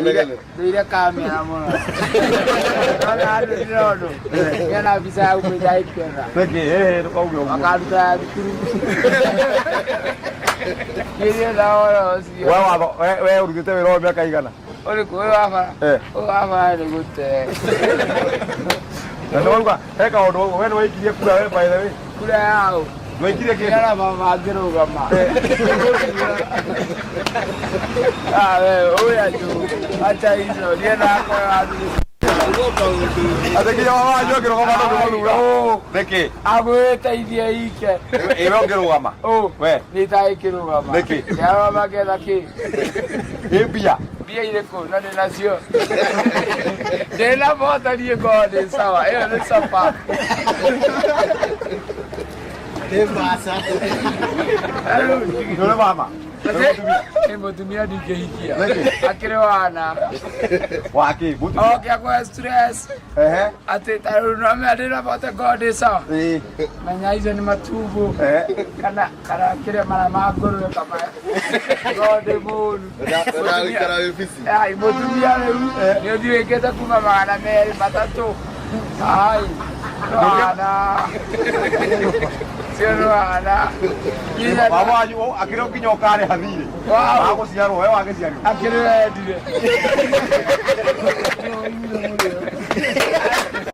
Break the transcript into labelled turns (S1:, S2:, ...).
S1: Dia kami namun. Kalau ada di rodo, dia nak bisa aku jahit kena.
S2: Lagi, kau belum.
S1: Makan dah turun. Dia dah orang sih.
S2: Wah, udah kita berapa banyak kali kan?
S1: Oleh kau apa? Oh apa ada kita.
S2: Dan orang kan, kau dong, orang dia kuda apa ini?
S1: Kuda aku.
S2: Noi kira
S1: Dia lah mama agero gamma. Oh ya tu. Acha itu dia nak ada.
S2: Ada kita mama aja kira kau mana dulu lah. Oh, deki.
S1: Aku tak dia ikan.
S2: Emang kira kau mama.
S1: Oh,
S2: weh.
S1: Ni tak kira gamma.
S2: Deki.
S1: Ya mama kira lagi.
S2: Biar.
S1: Dia ini kau nanti nasio. Dia nak bawa tadi kau ada sawa. Ada sapa.
S3: Bahasa.
S2: Dole mama.
S1: Tumia di kehikia. Akhirnya wana.
S2: Wah, aki, butuh.
S1: Oh, kaya aku stress. Ate taruh nama ada nak bawa kau desa. Menyai jadi matubu. Karena akhirnya malam magur kama. Kau debun.
S3: Cara difícil.
S1: Ya, ibu tumia dia dia kita kuma mana meri mata tu. Ai. Ana. Ana.
S2: Mama aja, akhirnya kita nyokare hari ini. Aku siaran, aku siaran.
S1: Akhirnya dia.